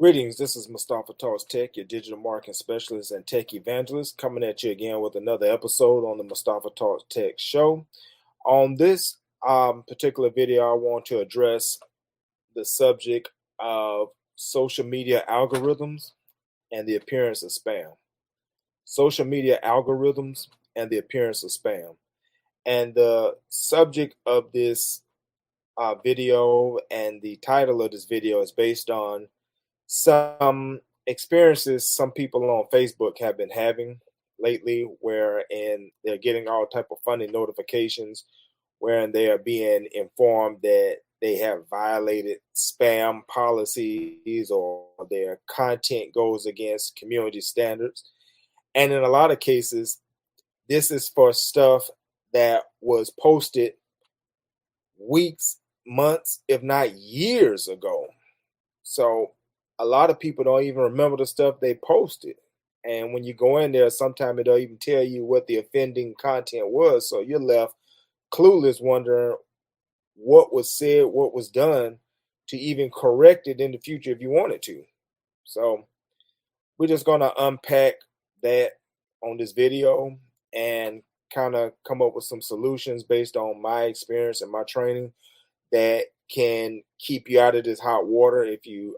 Greetings, this is Mustafa Talks Tech, your digital marketing specialist and tech evangelist, coming at you again with another episode on the Mustafa Talks Tech show. On this particular video, I want to address the subject of social media algorithms and the appearance of spam. Social media algorithms and the appearance of spam. And the subject of this video and the title of this video is based on some experiences some people on Facebook have been having lately, wherein they're getting all type of funny notifications, wherein they are being informed that they have violated spam policies or their content goes against community standards. And in a lot of cases, this is for stuff that was posted weeks, months, if not years ago. So a lot of people don't even remember the stuff they posted. And when you go in there, sometimes it don't even tell you what the offending content was. So you're left clueless, wondering what was said, what was done to even correct it in the future if you wanted to. So we're just going to unpack that on this video and kind of come up with some solutions based on my experience and my training that can keep you out of this hot water if you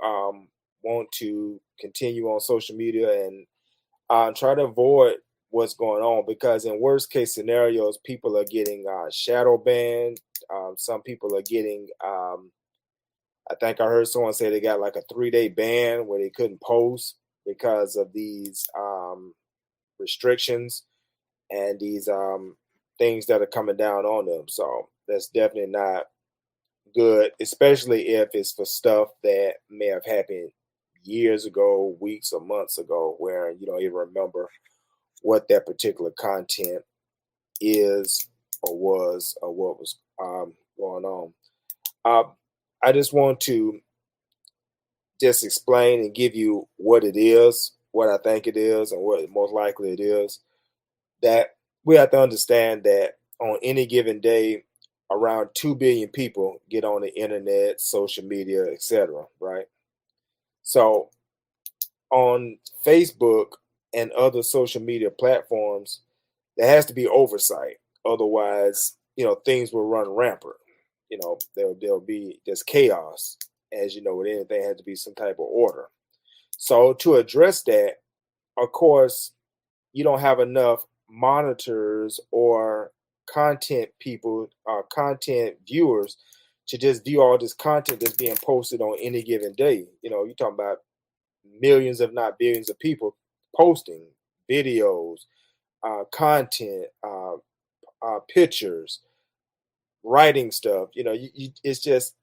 want to continue on social media and try to avoid what's going on, because in worst case scenarios, people are getting shadow banned. Some people are getting, I think I heard someone say they got like a 3-day ban where they couldn't post because of these restrictions and these things that are coming down on them. So that's definitely not good, especially if it's for stuff that may have happened years ago, weeks or months ago, where you don't even remember what that particular content is or was or what was going on. I just want to just explain and give you what it is, what I think it is, and what most likely it is. That we have to understand that on any given day, around 2 billion people get on the internet, social media, etc. Right? So on Facebook and other social media platforms, there has to be oversight. Otherwise, things will run rampant. There'll be this chaos. As you know, with anything, has to be some type of order. So to address that, of course, you don't have enough monitors or content people, content viewers to just view all this content that's being posted on any given day. You're talking about millions, if not billions, of people posting videos, content, pictures, writing stuff. It's just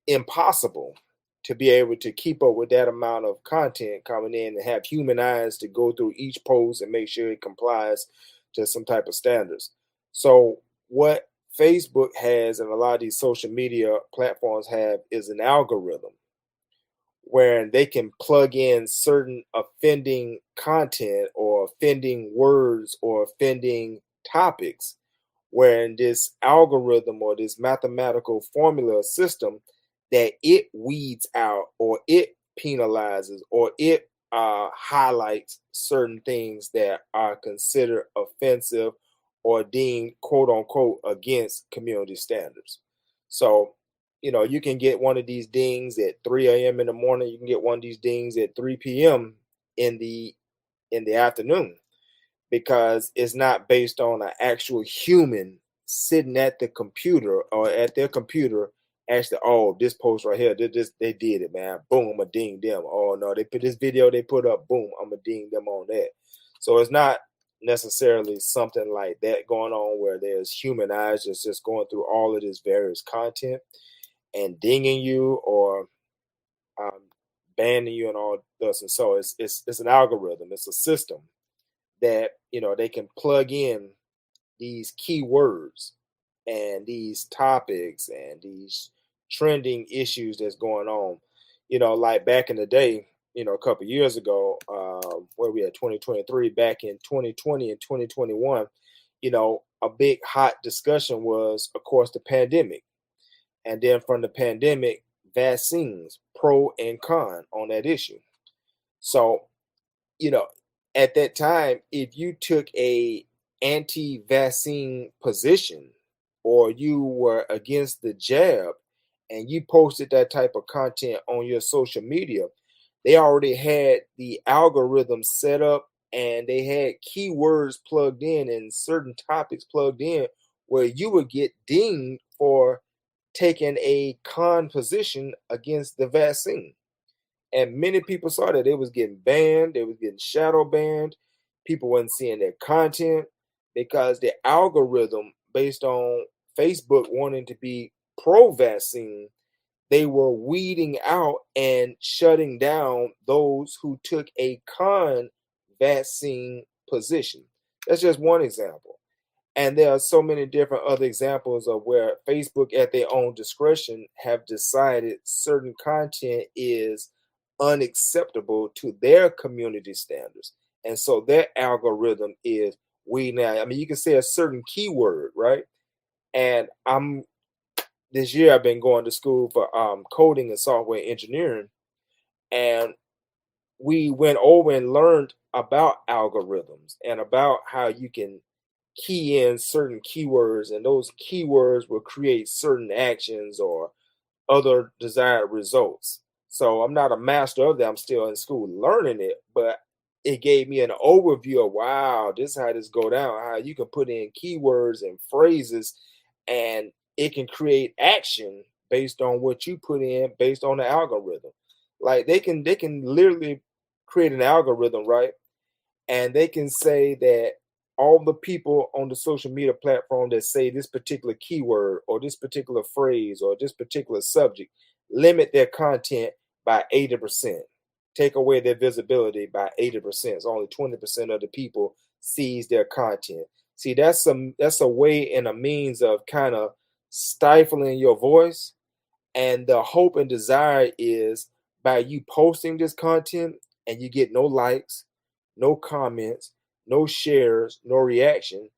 impossible to be able to keep up with that amount of content coming in and have human eyes to go through each post and make sure it complies to some type of standards. So what Facebook has and a lot of these social media platforms have is an algorithm where they can plug in certain offending content or offending words or offending topics, where in this algorithm or this mathematical formula system that it weeds out or it penalizes or it highlights certain things that are considered offensive or deemed quote unquote against community standards. So you can get one of these dings at 3 a.m. in the morning. You can get one of these dings at 3 p.m. in the afternoon, because it's not based on an actual human sitting at the computer or at their computer actually, oh, this post right here, they did it, man. Boom, I'm gonna ding them. Oh no, they put this video they put up, boom, I'm gonna ding them on that. So it's not necessarily something like that going on where there's human eyes just going through all of this various content and dinging you or um, banning you and all this. And so it's an algorithm, it's a system that they can plug in these keywords and these topics and these trending issues that's going on. Like back in the day, a couple years ago, where we had 2023, back in 2020 and 2021, a big hot discussion was, of course, the pandemic. And then from the pandemic, vaccines, pro and con on that issue. So, you know, at that time, if you took a anti-vaccine position or you were against the jab and you posted that type of content on your social media, they already had the algorithm set up and they had keywords plugged in and certain topics plugged in where you would get dinged for taking a con position against the vaccine. And many people saw that they was getting banned, they was getting shadow banned, people wasn't seeing their content because the algorithm based on Facebook wanting to be pro-vaccine, they were weeding out and shutting down those who took a con vaccine position. That's just one example. And there are so many different other examples of where Facebook, at their own discretion, have decided certain content is unacceptable to their community standards. And so their algorithm is weeding out. I mean, you can say a certain keyword, right? And I'm this year I've been going to school for coding and software engineering, and we went over and learned about algorithms and about how you can key in certain keywords, and those keywords will create certain actions or other desired results. So I'm not a master of that. I'm still in school learning it, but it gave me an overview of wow, this is how this go down, how you can put in keywords and phrases and it can create action based on what you put in based on the algorithm. Like they can literally create an algorithm, right? And they can say that all the people on the social media platform that say this particular keyword or this particular phrase or this particular subject limit their content by 80%, take away their visibility by 80%. So only 20% of the people sees their content. See, that's a way and a means of kind of stifling your voice, and the hope and desire is by you posting this content and you get no likes, no comments, no shares, no reaction,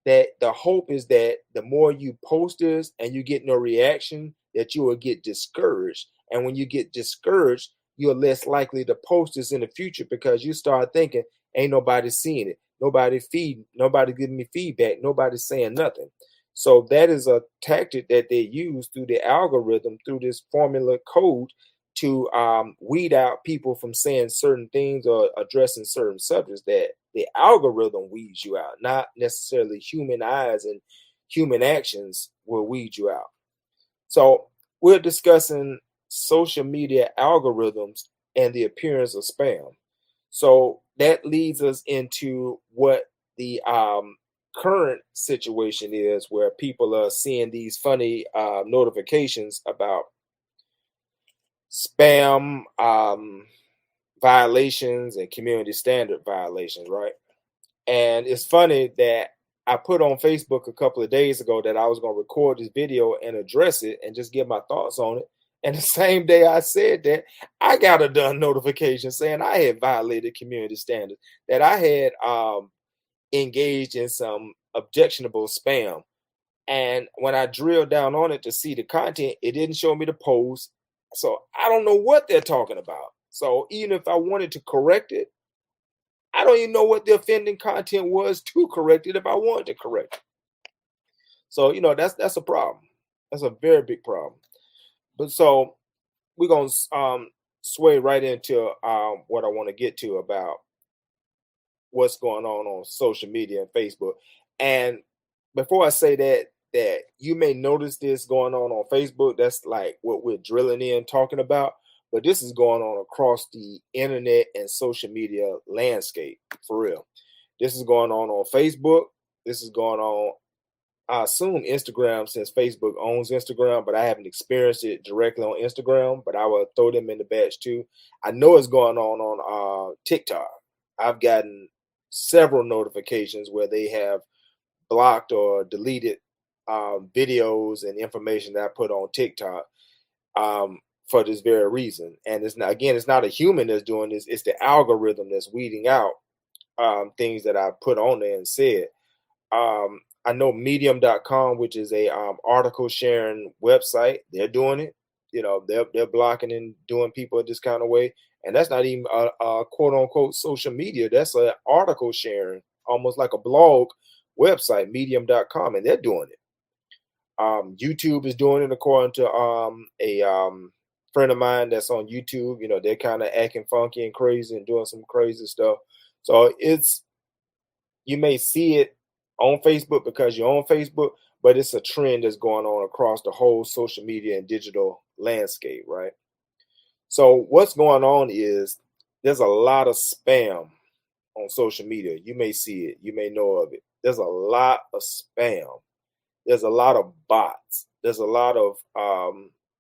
that the hope is that the more you post this and you get no reaction, that you will get discouraged. And when you get discouraged, you're less likely to post this in the future because you start thinking, ain't nobody seeing it. Nobody giving me feedback. Nobody's saying nothing. So that is a tactic that they use through the algorithm, through this formula code to weed out people from saying certain things or addressing certain subjects that the algorithm weeds you out, not necessarily human eyes and human actions will weed you out. So we're discussing social media algorithms and the appearance of spam. So that leads us into what the current situation is where people are seeing these funny notifications about spam violations and community standard violations, right? And it's funny that I put on Facebook a couple of days ago that I was going to record this video and address it and just give my thoughts on it. And the same day I said that, I got a done notification saying I had violated community standards, that I had engaged in some objectionable spam. And when I drilled down on it to see the content, it didn't show me the post. So I don't know what they're talking about. So even if I wanted to correct it, I don't even know what the offending content was to correct it if I wanted to correct it. So that's a problem. That's a very big problem. But so we're gonna sway right into what I want to get to about what's going on social media and Facebook. And before I say that you may notice this going on Facebook, that's like what we're drilling in talking about, but this is going on across the internet and social media landscape for real. This is going on Facebook. This is going on, I assume, Instagram, since Facebook owns Instagram, but I haven't experienced it directly on Instagram, but I will throw them in the batch too. I know it's going on TikTok. I've gotten several notifications where they have blocked or deleted videos and information that I put on TikTok for this very reason. And it's not a human that's doing this; it's the algorithm that's weeding out things that I put on there and said. I know Medium.com, which is a article sharing website, they're doing it. They're blocking and doing people this kind of way, and that's not even a quote unquote social media. That's an article sharing, almost like a blog website, medium.com, and they're doing it. YouTube is doing it according to a friend of mine that's on YouTube. They're kind of acting funky and crazy and doing some crazy stuff. So you may see it on Facebook because you're on Facebook, but it's a trend that's going on across the whole social media and digital landscape, right? So what's going on is there's a lot of spam on social media. You may see it, you may know of it. There's a lot of spam. There's a lot of bots. There's a lot of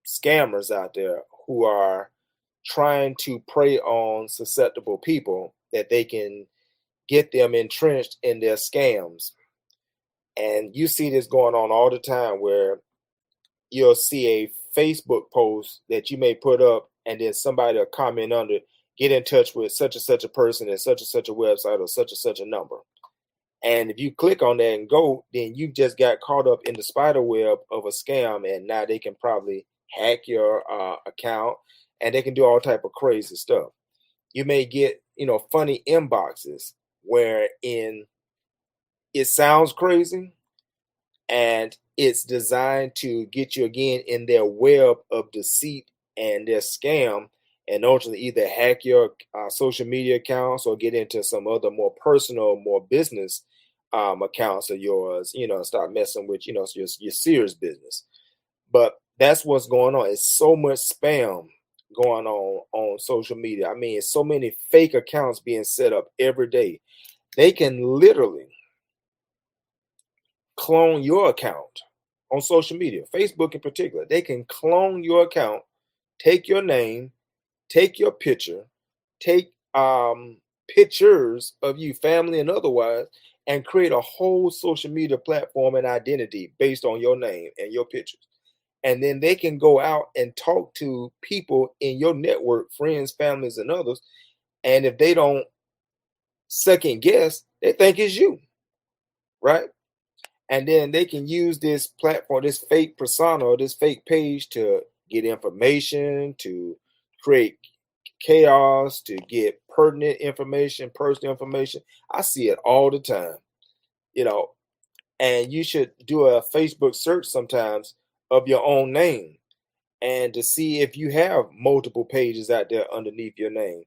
scammers out there who are trying to prey on susceptible people that they can get them entrenched in their scams. And you see this going on all the time where you'll see a Facebook post that you may put up, and then somebody will comment under, get in touch with such and such a person at such and such a website or such and such a number. And if you click on that and go, then you just got caught up in the spider web of a scam, and now they can probably hack your account, and they can do all type of crazy stuff. You may get funny inboxes wherein it sounds crazy, and it's designed to get you again in their web of deceit and their scam, and ultimately either hack your social media accounts or get into some other more personal, more business accounts of yours, start messing with, your serious business. But that's what's going on. It's so much spam going on social media. I mean, it's so many fake accounts being set up every day. They can literally clone your account on social media, Facebook in particular. They can clone your account, take your name, take your picture, take pictures of you, family and otherwise, and create a whole social media platform and identity based on your name and your pictures. And then they can go out and talk to people in your network, friends, families, and others. And if they don't second guess, they think it's you, right? And then they can use this platform, this fake persona, or this fake page to get information, to create chaos, to get pertinent information, personal information. I see it all the time, and you should do a Facebook search sometimes of your own name and to see if you have multiple pages out there underneath your name.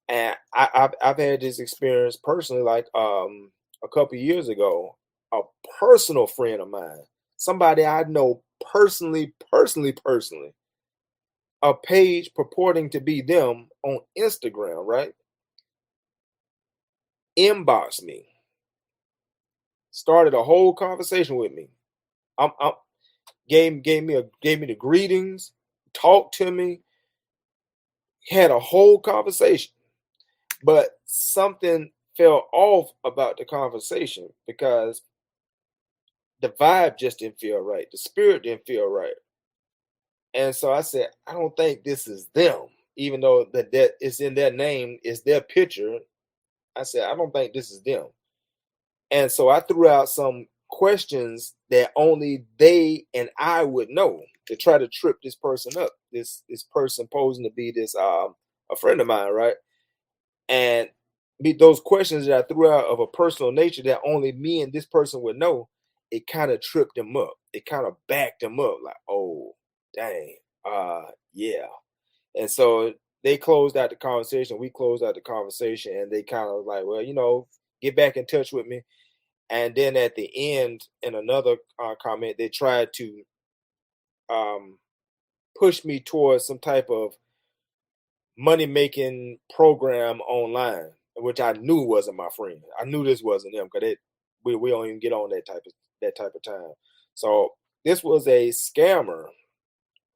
And I've had this experience personally, like a couple of years ago. A personal friend of mine, somebody I know personally, a page purporting to be them on Instagram, right? Inboxed me, started a whole conversation with me. I'm gave me the greetings, talked to me, had a whole conversation. But something fell off about the conversation because the vibe just didn't feel right. The spirit didn't feel right. And so I said, I don't think this is them, even though that it's in their name, is their picture. I said, I don't think this is them. And so I threw out some questions that only they and I would know to try to trip this person up. This person posing to be this a friend of mine, right? And those questions that I threw out of a personal nature that only me and this person would know, it kind of tripped them up. It kind of backed them up, like, oh, dang, yeah. And so they closed out the conversation. We closed out the conversation, and they kind of like, well, get back in touch with me. And then at the end, in another comment, they tried to push me towards some type of money making program online, which I knew wasn't my friend. I knew this wasn't them because we don't even get on that type of time. So this was a scammer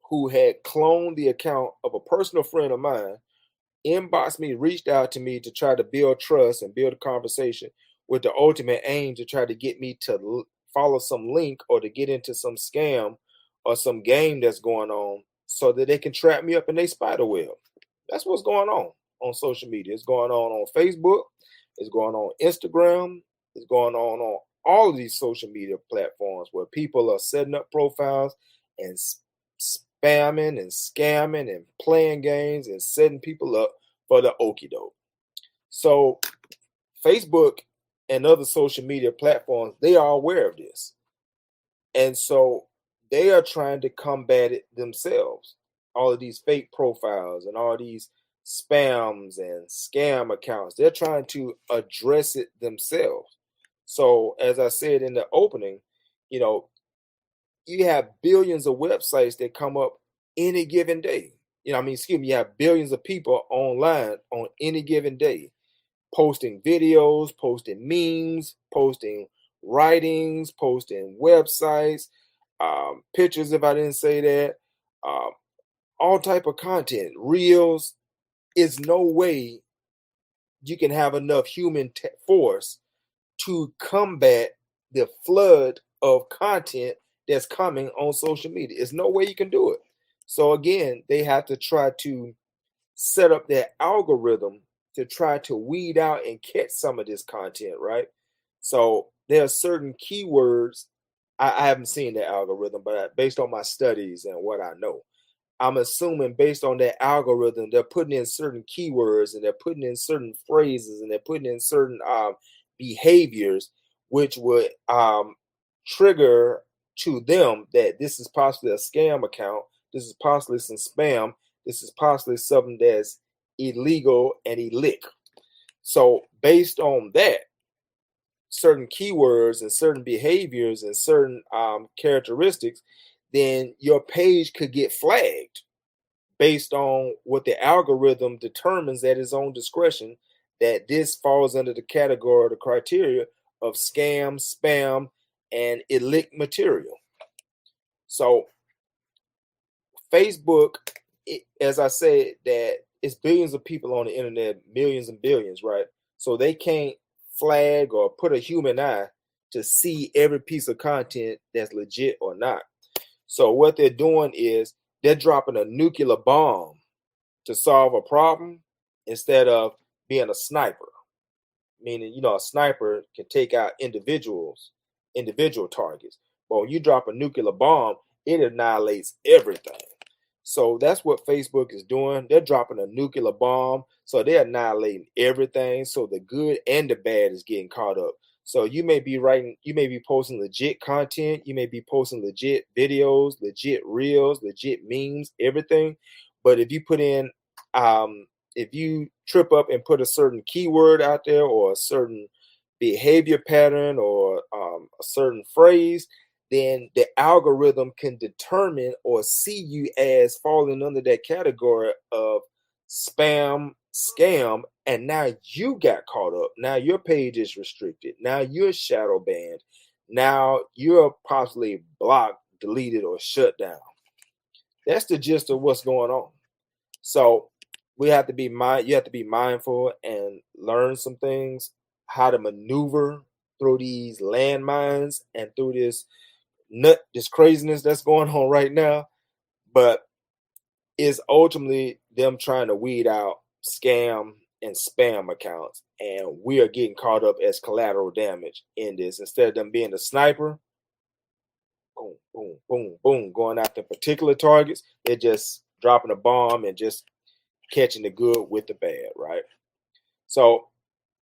who had cloned the account of a personal friend of mine, inboxed me, reached out to me to try to build trust and build a conversation with the ultimate aim to try to get me to follow some link or to get into some scam or some game that's going on so that they can trap me up in their spider web. That's what's going on social media. It's going on Facebook. It's going on Instagram. It's going on all of these social media platforms where people are setting up profiles and spamming and scamming and playing games and setting people up for the okie doke. So Facebook and other social media platforms, they are aware of this. And so they are trying to combat it themselves. All of these fake profiles and all these spams and scam accounts, they're trying to address it themselves. So, as I said in the opening, you know, you have billions of websites that come up any given day. Excuse me, you have billions of people online on any given day posting videos, posting memes, posting writings, posting websites, pictures if I didn't say that, um, all type of content, reels. Is no way you can have enough human force to combat the flood of content that's coming on social media. There's no way you can do it. So again, they have to try to set up their algorithm to try to weed out and catch some of this content, right? So there are certain keywords. I haven't seen the algorithm, but based on my studies and what I know, I'm assuming based on that algorithm, they're putting in certain keywords and they're putting in certain phrases and they're putting in certain behaviors, which would trigger to them that this is possibly a scam account. This is possibly some spam. This is possibly something that's illegal and illic. So based on that, certain keywords and certain behaviors and certain characteristics, then your page could get flagged based on what the algorithm determines at its own discretion that this falls under the category or the criteria of scam, spam, and illic material. So Facebook, as I said, that it's billions of people on the internet, millions and billions, right? So they can't flag or put a human eye to see every piece of content that's legit or not. So what they're doing is they're dropping a nuclear bomb to solve a problem instead of being a sniper. Meaning, a sniper can take out individual targets. But when you drop a nuclear bomb, it annihilates everything. So that's what Facebook is doing. They're dropping a nuclear bomb. So they're annihilating everything. So the good and the bad is getting caught up. So you may be posting legit content. You may be posting legit videos, legit reels, legit memes, everything. But if you put in, if you trip up and put a certain keyword out there or a certain behavior pattern or a certain phrase, then the algorithm can determine or see you as falling under that category of spam, scam, and now you got caught up. Now your page is restricted. Now you're shadow banned. Now you're possibly blocked, deleted, or shut down. That's the gist of what's going on. So you have to be mindful and learn some things, how to maneuver through these landmines and through this craziness that's going on right now. But it's ultimately them trying to weed out scam and spam accounts, and we are getting caught up as collateral damage in this. Instead of them being a sniper, boom, boom, boom, boom, going after particular targets, they're just dropping a bomb and just catching the good with the bad, right? So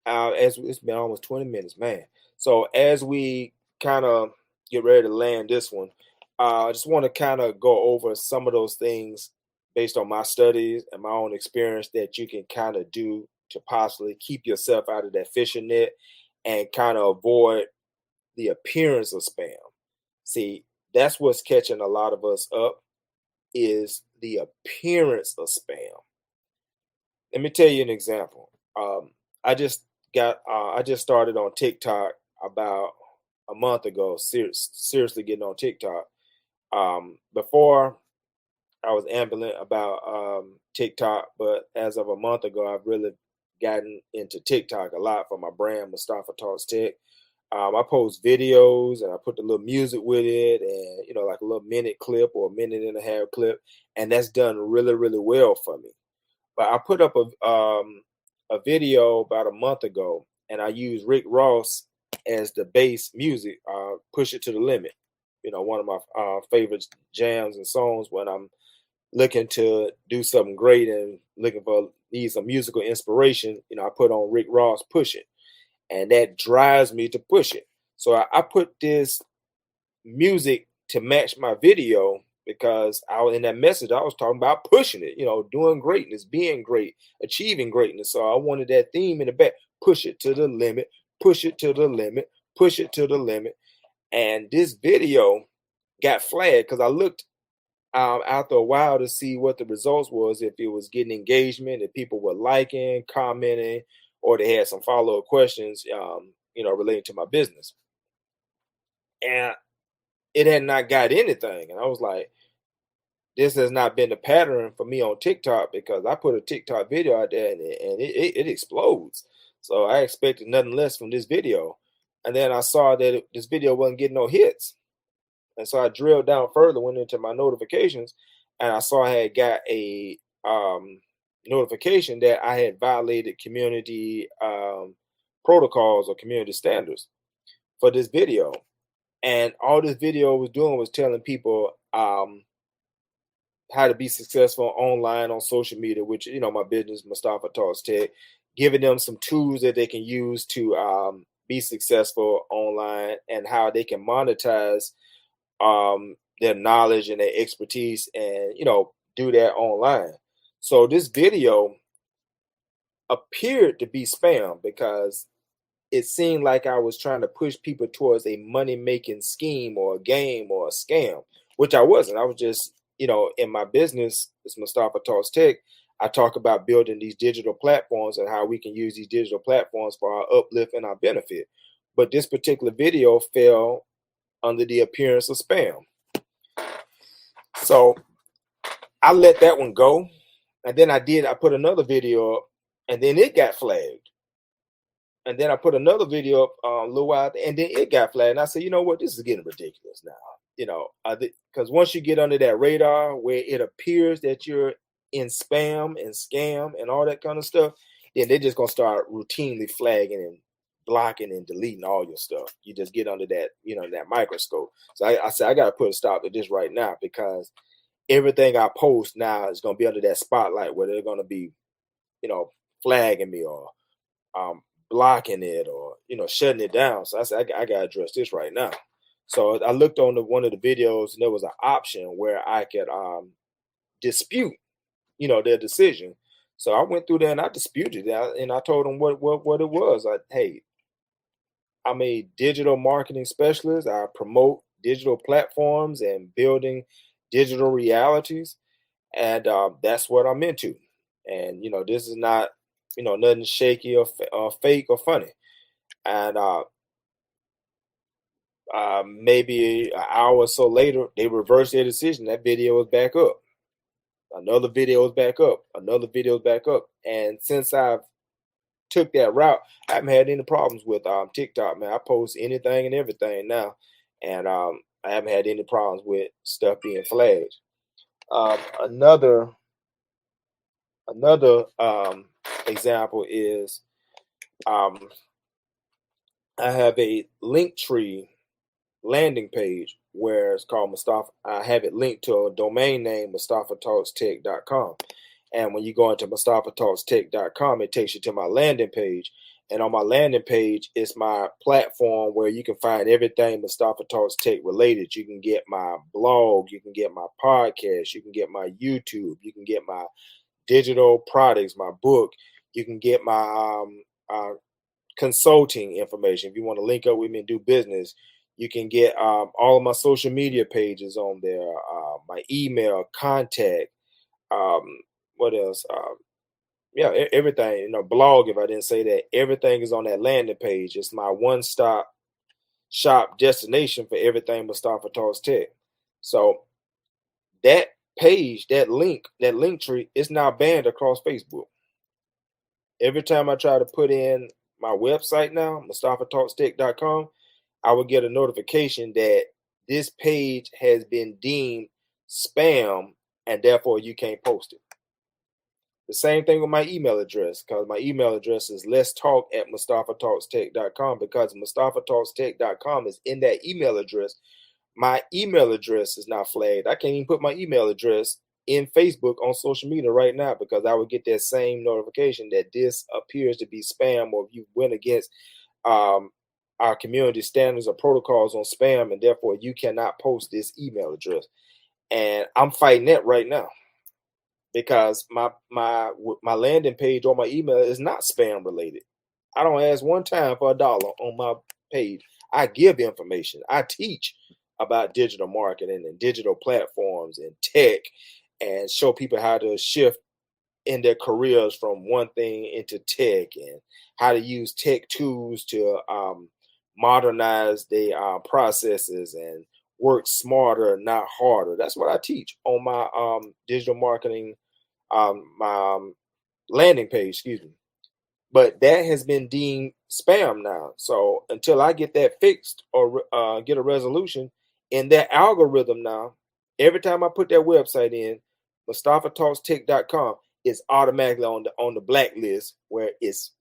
as it's been almost 20 minutes, man. So as we kind of get ready to land this one, I just want to kind of go over some of those things based on my studies and my own experience that you can kind of do to possibly keep yourself out of that fishing net and kind of avoid the appearance of spam. See, that's what's catching a lot of us up is the appearance of spam. Let me tell you an example. I just started on TikTok about a month ago. Seriously getting on TikTok. Before I was ambivalent about TikTok, but as of a month ago, I've really gotten into TikTok a lot for my brand, Mustafa Talks Tech. I post videos and I put the little music with it, and like a little minute clip or a minute and a half clip, and that's done really, really well for me. But I put up a video about a month ago, and I used Rick Ross as the bass music. Push It to the Limit. One of my favorite jams and songs when I'm looking to do something great and looking for need some musical inspiration, I put on Rick Ross Push It, and that drives me to push it. So I put this music to match my video because I was in that message. I was talking about pushing it, doing greatness, being great, achieving greatness. So I wanted that theme in the back: push it to the limit, push it to the limit, push it to the limit. And this video got flagged because I looked after a while to see what the results was, if it was getting engagement, if people were liking, commenting, or they had some follow-up questions, relating to my business. And it had not got anything. And I was like, this has not been the pattern for me on TikTok, because I put a TikTok video out there and it explodes. So I expected nothing less from this video. And then I saw that this video wasn't getting no hits. And so I drilled down further, went into my notifications, and I saw I had got a notification that I had violated community protocols or community standards for this video. And all this video was doing was telling people how to be successful online on social media, which, my business, Mustafa Talks Tech, giving them some tools that they can use to be successful online, and how they can monetize their knowledge and their expertise, and do that online. So this video appeared to be spam because it seemed like I was trying to push people towards a money-making scheme or a game or a scam, which I wasn't. I was just, in my business, it's Mustafa Talks Tech, I talk about building these digital platforms and how we can use these digital platforms for our uplift and our benefit. But this particular video fell under the appearance of spam. So I let that one go. And then I put another video up, and then it got flagged. And then I put another video up a little while, and then it got flagged. And I said, you know what, this is getting ridiculous now. Because once you get under that radar where it appears that you're in spam and scam and all that kind of stuff, then they're just going to start routinely flagging and blocking and deleting all your stuff. You just get under that, that microscope. So I said, I got to put a stop to this right now, because everything I post now is going to be under that spotlight where they're going to be, flagging me or blocking it or, shutting it down. So I said, I got to address this right now. So I looked on one of the videos, and there was an option where I could dispute, their decision. So I went through there and I disputed it, and I told them what it was. Hey, I'm a digital marketing specialist. I promote digital platforms and building digital realities, and that's what I'm into. And this is not, nothing shaky or fake or funny. And maybe an hour or so later, they reversed their decision. That video was back up. Another video is back up. Another video is back up. And since I've took that route, I haven't had any problems with TikTok, man. I post anything and everything now, and I haven't had any problems with stuff being flagged. Another example is I have a Linktree landing page where it's called Mustafa. I have it linked to a domain name, MustafaTalksTech.com. And when you go into MustafaTalksTech.com, it takes you to my landing page. And on my landing page, it's my platform where you can find everything Mustafa Talks Tech related. You can get my blog, you can get my podcast, you can get my YouTube, you can get my digital products, my book, you can get my consulting information. If you want to link up with me and do business, you can get all of my social media pages on there, my email, contact, what else? Everything, blog, if I didn't say that, everything is on that landing page. It's my one-stop shop destination for everything Mustafa Talks Tech. So that page, that link tree is now banned across Facebook. Every time I try to put in my website now, MustafaTalksTech.com, I will get a notification that this page has been deemed spam and therefore you can't post it. The same thing with my email address, because my email address is letstalk@MustafaTalksTech.com, because MustafaTalksTech.com is in that email address. My email address is not flagged. I can't even put my email address in Facebook on social media right now, because I would get that same notification that this appears to be spam, or if you went against um, our community standards or protocols on spam, and therefore you cannot post this email address. And I'm fighting that right now because my landing page or my email is not spam related. I don't ask one time for $1 on my page. I give information. I teach about digital marketing and digital platforms and tech, and show people how to shift in their careers from one thing into tech, and how to use tech tools to modernize their processes and work smarter, not harder. That's what I teach on my digital marketing, my landing page, excuse me. But that has been deemed spam now. So until I get that fixed, or get a resolution in that algorithm now, every time I put that website in, MustafaTalksTech.com, is automatically on the blacklist, where it's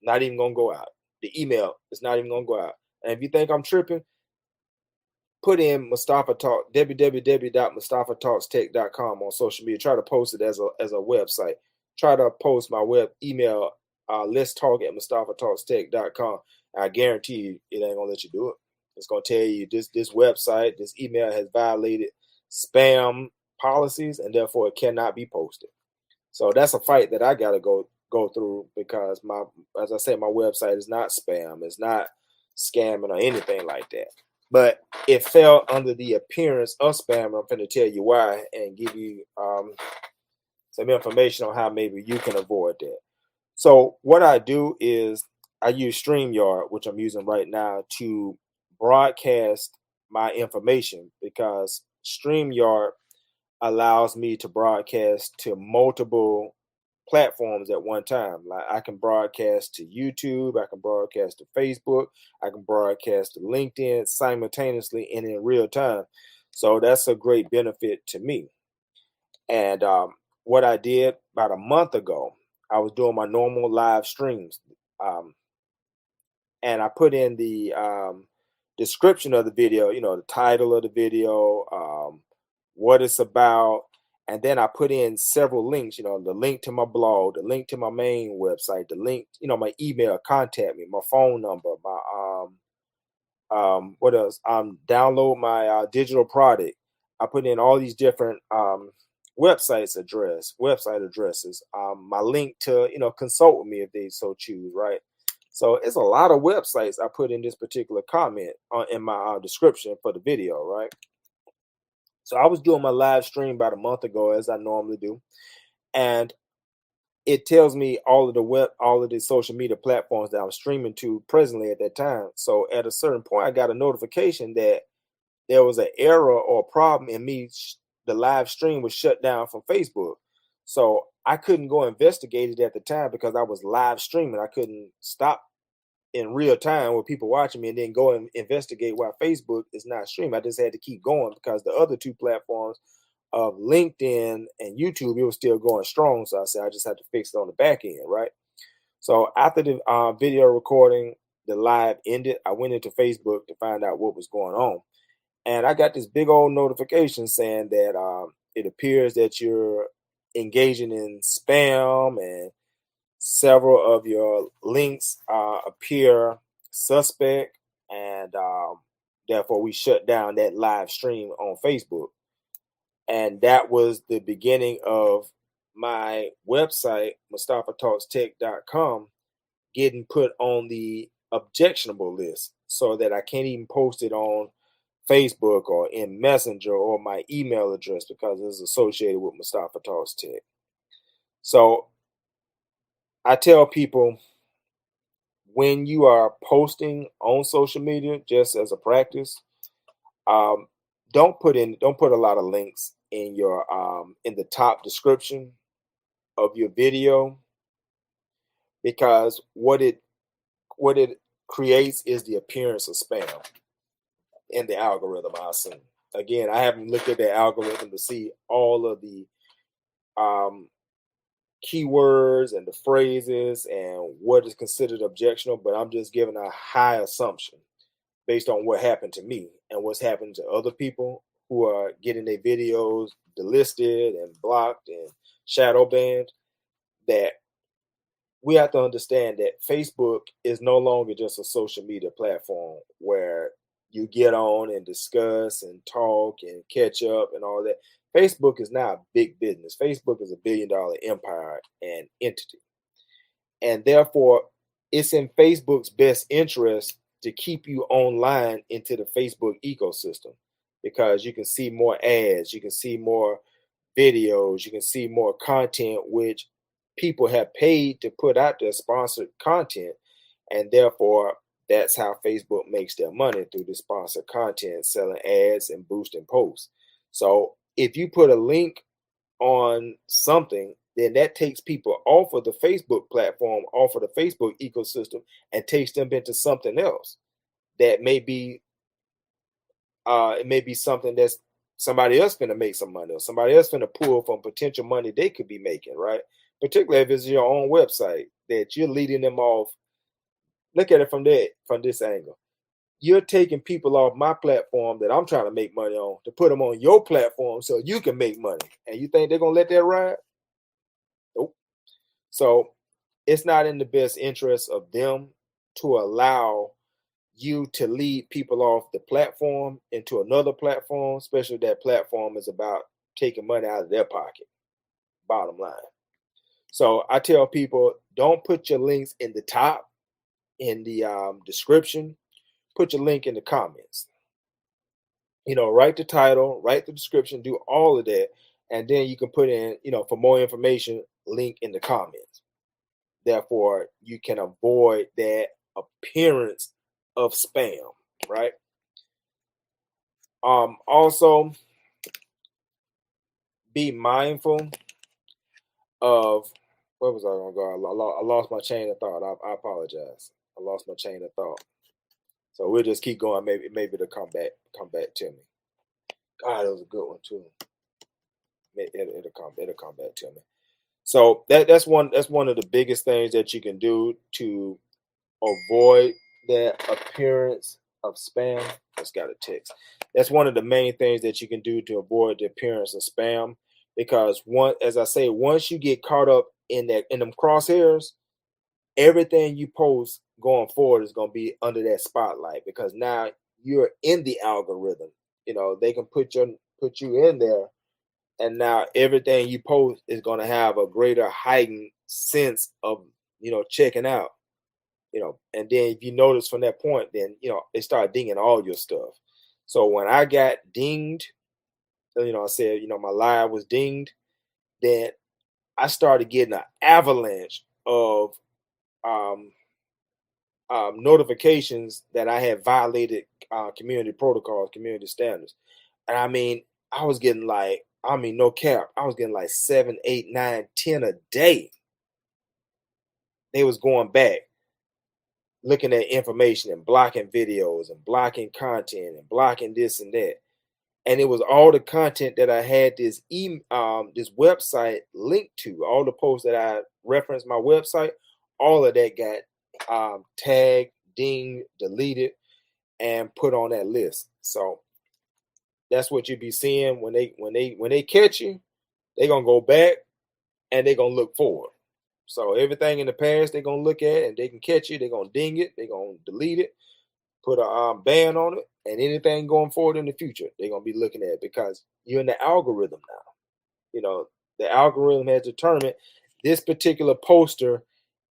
not even gonna go out. The email is not even gonna go out. And if you think I'm tripping, put in Mustafa Talk, www.mustafatalkstech.com on social media. Try to post it as a website. Try to post my web email, let's talk at mustafatalkstech.com. I guarantee you it ain't gonna let you do it. It's gonna tell you this website, this email has violated spam policies, and therefore it cannot be posted. So that's a fight that I gotta go through, because as I said, my website is not spam, it's not scamming or anything like that. But it fell under the appearance of spam. I'm going to tell you why, and give you some information on how maybe you can avoid that. So what I do is I use StreamYard, which I'm using right now, to broadcast my information, because StreamYard allows me to broadcast to multiple platforms at one time. Like, I can broadcast to YouTube, I can broadcast to Facebook, I can broadcast to LinkedIn simultaneously and in real time. So that's a great benefit to me. And what I did about a month ago, I was doing my normal live streams. Um, and I put in the description of the video, the title of the video, what it's about, and then I put in several links, the link to my blog, the link to my main website, the link, my email, contact me, my phone number, my what else? Download my digital product. I put in all these different website addresses, my link to consult with me if they so choose, right? So it's a lot of websites I put in this particular comment in my description for the video, right? So I was doing my live stream about a month ago, as I normally do, and it tells me all of the social media platforms that I'm streaming to presently at that time. So at a certain point, I got a notification that there was an error or a problem in the live stream was shut down from Facebook. So I couldn't go investigate it at the time, because I was live streaming. I couldn't stop in real time with people watching me and then go and investigate why Facebook is not streaming. I just had to keep going, because the other two platforms of LinkedIn and YouTube, it was still going strong. So I said I just had to fix it on the back end, right? So after the video recording, the live ended, I went into Facebook to find out what was going on. And I got this big old notification saying that it appears that you're engaging in spam, and several of your links appear suspect, and therefore we shut down that live stream on Facebook. And that was the beginning of my website, MustafaTalksTech.com, getting put on the objectionable list, so that I can't even post it on Facebook or in Messenger or my email address, because it's associated with Mustafa Talks Tech. So I tell people, when you are posting on social media, just as a practice, um, don't put a lot of links in your in the top description of your video, because what it creates is the appearance of spam in the algorithm. I assume. Again, I haven't looked at the algorithm to see all of the um, keywords and the phrases and what is considered objectionable, but I'm just giving a high assumption based on what happened to me and what's happened to other people who are getting their videos delisted and blocked and shadow banned, that we have to understand that Facebook is no longer just a social media platform where you get on and discuss and talk and catch up and all that. Facebook is now a big business. Facebook is $1 billion empire and entity. And therefore, it's in Facebook's best interest to keep you online into the Facebook ecosystem, because you can see more ads, you can see more videos, you can see more content, which people have paid to put out their sponsored content. And therefore, that's how Facebook makes their money, through the sponsored content, selling ads and boosting posts. So if you put a link on something, then that takes people off of the Facebook platform, off of the Facebook ecosystem, and takes them into something else that may be it may be something that's somebody else going to make some money, or somebody else going to pull from potential money they could be making, right? Particularly if it's your own website that you're leading them off. Look at it from this angle. You're taking people off my platform that I'm trying to make money on to put them on your platform so you can make money. And you think they're going to let that ride? Nope. So it's not in the best interest of them to allow you to lead people off the platform into another platform, especially if that platform is about taking money out of their pocket, bottom line. So I tell people, don't put your links in the top, in the description. Put your link in the comments. Write the title, write the description, do all of that. And then you can put in, for more information, link in the comments. Therefore, you can avoid that appearance of spam, right? Also, be mindful of, where was I going to go? I lost my chain of thought. I apologize. I lost my chain of thought. So we'll just keep going. Maybe it'll come back to me. God, that was a good one too. It'll come back to me. So that's one of the biggest things that you can do to avoid that appearance of spam. Just got a text. That's one of the main things that you can do to avoid the appearance of spam, because as I say, once you get caught up in them crosshairs, everything you post going forward is going to be under that spotlight, because now you're in the algorithm. They can put you in there, and now everything you post is going to have a greater heightened sense of checking out. And then if you notice from that point, then they start dinging all your stuff. So when I got dinged, I said my live was dinged, then I started getting an avalanche of notifications that I had violated community protocols, community standards. And I was getting no cap, I was getting like 7, 8, 9, 10 a day. They was going back, looking at information and blocking videos and blocking content and blocking this and that. And it was all the content that I had this website linked to, all the posts that I referenced my website, all of that got tagged, dinged, deleted, and put on that list. So that's what you be seeing when they catch you. They're gonna go back and they're gonna look forward. So everything in the past they're gonna look at, and they can catch you. They're gonna ding it. They're gonna delete it, put a ban on it, and anything going forward in the future they're gonna be looking at, because you're in the algorithm now. The algorithm has determined this particular poster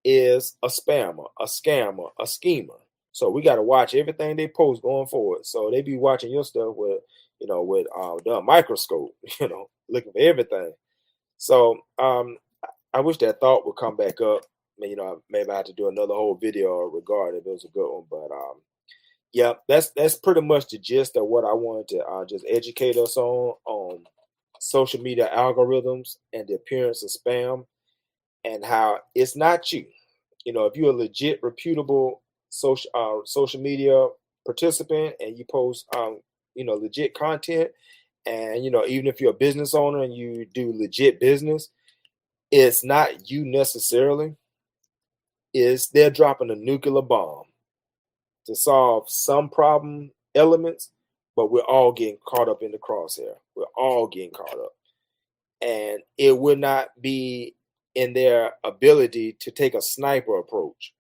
is a spammer, a scammer, a schemer. So we got to watch everything they post going forward. So they be watching your stuff with the microscope, looking for everything. So I wish that thought would come back up. Maybe I have to do another whole video regarding it. It was a good one, but yeah, that's pretty much the gist of what I wanted to just educate us on social media algorithms and the appearance of spam, and how it's not you. If you're a legit, reputable social media participant and you post legit content, and even if you're a business owner and you do legit business, it's not you necessarily. It's they're dropping a nuclear bomb to solve some problem elements, but we're all getting caught up in the crosshair. We're all getting caught up. And it would not be in their ability to take a sniper approach,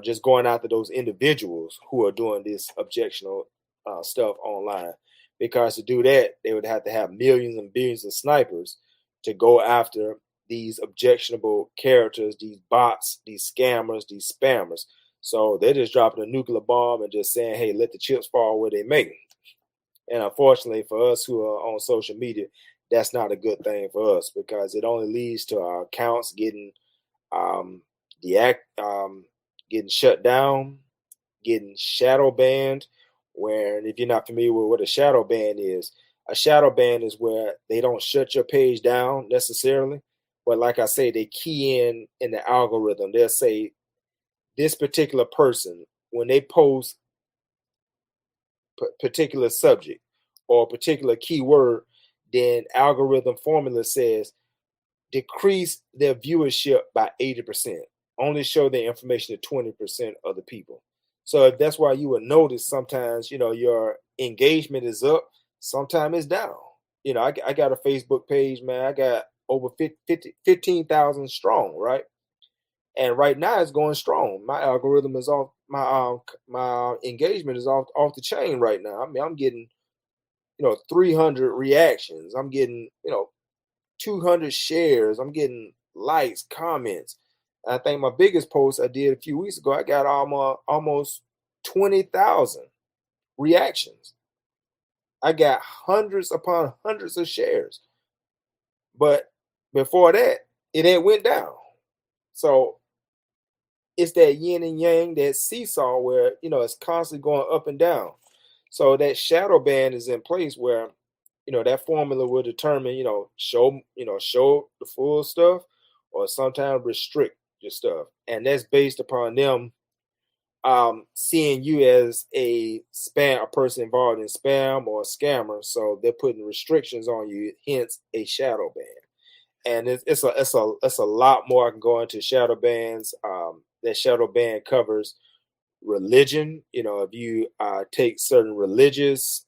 just going after those individuals who are doing this objectionable stuff online. Because to do that, they would have to have millions and billions of snipers to go after these objectionable characters, these bots, these scammers, these spammers. So they're just dropping a nuclear bomb and just saying, hey, let the chips fall where they may. And unfortunately for us who are on social media, that's not a good thing for us, because it only leads to our accounts getting getting shut down, getting shadow banned. Where, if you're not familiar with what a shadow ban is where they don't shut your page down necessarily, but like I say, they key in the algorithm. They'll say this particular person, when they post particular subject or particular keyword, then algorithm formula says decrease their viewership by 80%. Only show their information to 20% of the people. So if that's why you would notice sometimes, your engagement is up, sometimes it's down. I got a Facebook page, man. I got over 15,000 strong, right? And right now it's going strong. My algorithm is off. My engagement is off the chain right now. I mean, I'm getting 300 reactions. I'm getting 200 shares. I'm getting likes, comments. I think my biggest post I did a few weeks ago, I got almost 20,000 reactions. I got hundreds upon hundreds of shares. But before that, it had went down. So it's that yin and yang, that seesaw where, it's constantly going up and down. So that shadow band is in place where, that formula will determine, show the full stuff or sometimes restrict your stuff. And that's based upon them seeing you as a person involved in spam or a scammer. So they're putting restrictions on you, hence a shadow ban. And it's a lot more. I can go into shadow bans. That shadow ban covers religion. If you take certain religious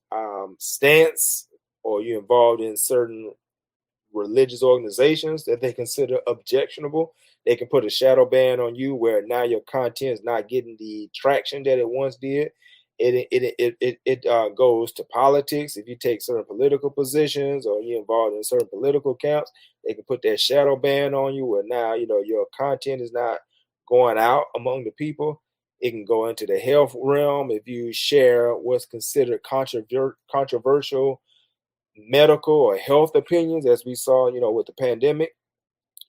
stance, or you're involved in certain religious organizations that they consider objectionable, they can put a shadow ban on you where now your content is not getting the traction that it once did. It goes to politics. If you take certain political positions or you're involved in certain political camps, they can put that shadow ban on you where now your content is not going out among the people. It can go into the health realm if you share what's considered controversial medical or health opinions, as we saw, with the pandemic.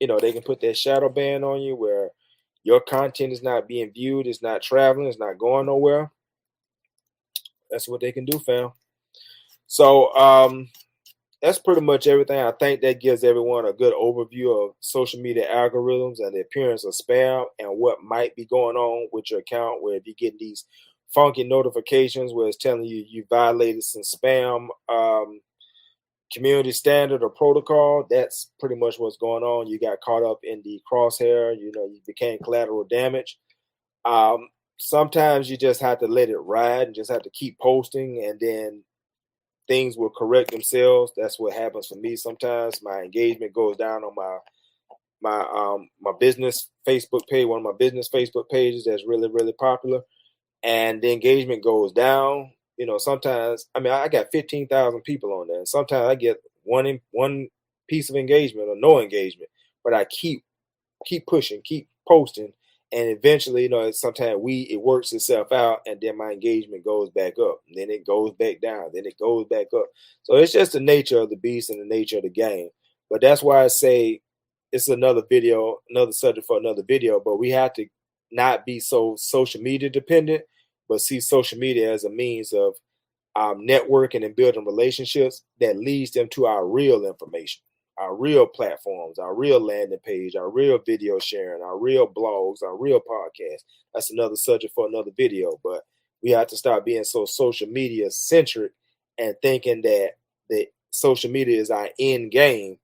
They can put that shadow ban on you where your content is not being viewed, it's not traveling, it's not going nowhere. That's what they can do, fam. So that's pretty much everything. I think that gives everyone a good overview of social media algorithms and the appearance of spam and what might be going on with your account, where if you get these funky notifications where it's telling you you violated some spam community standard or protocol, that's pretty much what's going on. You got caught up in the crosshair, you became collateral damage. Sometimes you just have to let it ride and just have to keep posting, and then things will correct themselves. That's what happens for me sometimes. My engagement goes down on my business Facebook page, one of my business Facebook pages that's really, really popular, and the engagement goes down. Sometimes, I got 15,000 people on there, and sometimes I get one piece of engagement or no engagement, but I keep pushing, keep posting, and eventually, sometimes it works itself out, and then my engagement goes back up, and then it goes back down, then it goes back up. So it's just the nature of the beast and the nature of the game. But that's why I say it's another subject for another video. But we have to not be so social media dependent, but see social media as a means of networking and building relationships that leads them to our real information, our real platforms, our real landing page, our real video sharing, our real blogs, our real podcast. That's another subject for another video. But we have to start being so social media centric and thinking that the social media is our end game,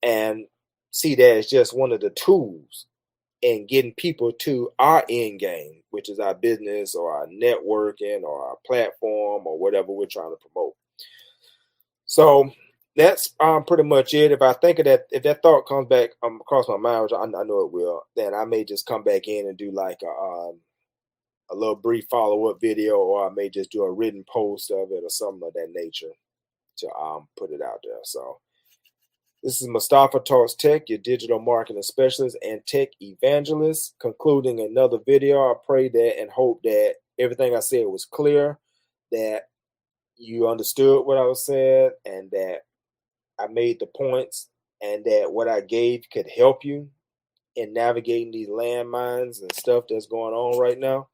and see that as just one of the tools and getting people to our end game, which is our business or our networking or our platform or whatever we're trying to promote. So that's pretty much it. If I think of that, if that thought comes back across my mind, which I know it will, then I may just come back in and do like a little brief follow-up video, or I may just do a written post of it or something of that nature to put it out there. So this is Mustafa Talks Tech, your digital marketing specialist and tech evangelist, concluding another video. I pray that and hope that everything I said was clear, that you understood what I was saying, and that I made the points, and that what I gave could help you in navigating these landmines and stuff that's going on right now.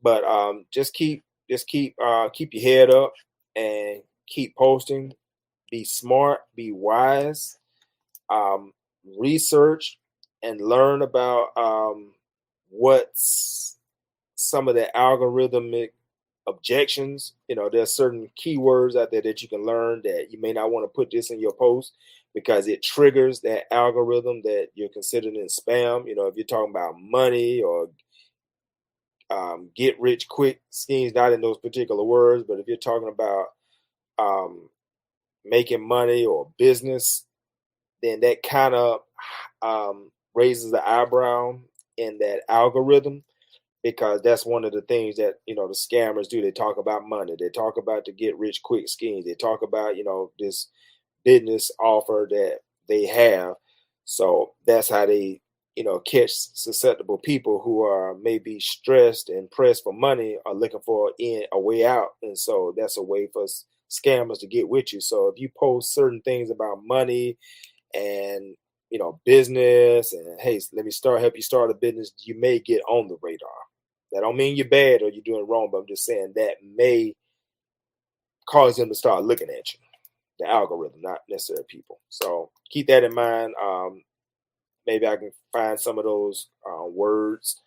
But just keep your head up and keep posting. Be smart, be wise, research and learn about what's some of the algorithmic objections. There's certain keywords out there that you can learn that you may not want to put this in your post because it triggers that algorithm that you're considered in spam. If you're talking about money or get rich quick schemes, not in those particular words, but if you're talking about making money or business, then that kind of raises the eyebrow in that algorithm, because that's one of the things that the scammers do. They talk about money, they talk about the get rich quick schemes, they talk about this business offer that they have. So that's how they catch susceptible people who are maybe stressed and pressed for money, are looking for a way out. And so that's a way for scammers to get with you. So if you post certain things about money and business, and hey, let me help you start a business, you may get on the radar. That don't mean you're bad or you're doing wrong, but I'm just saying that may cause them to start looking at you, the algorithm, not necessarily people. So keep that in mind. Maybe I can find some of those words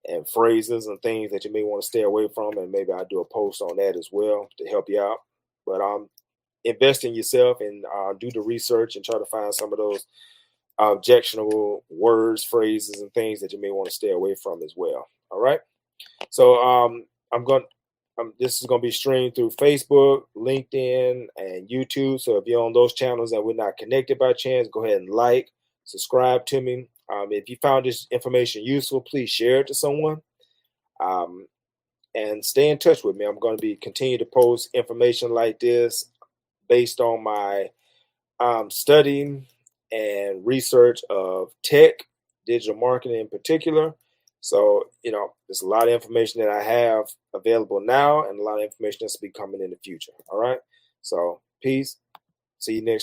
and phrases and things that you may want to stay away from, and maybe I'll do a post on that as well to help you out. But invest in yourself and do the research and try to find some of those objectionable words, phrases, and things that you may want to stay away from as well. All right. So this is going to be streamed through Facebook, LinkedIn, and YouTube. So if you're on those channels and we're not connected by chance, go ahead and like, subscribe to me. If you found this information useful, please share it to someone. And stay in touch with me. I'm going to be continue to post information like this based on my studying and research of tech, digital marketing in particular. So, there's a lot of information that I have available now and a lot of information that's be coming in the future. All right. So peace. See you next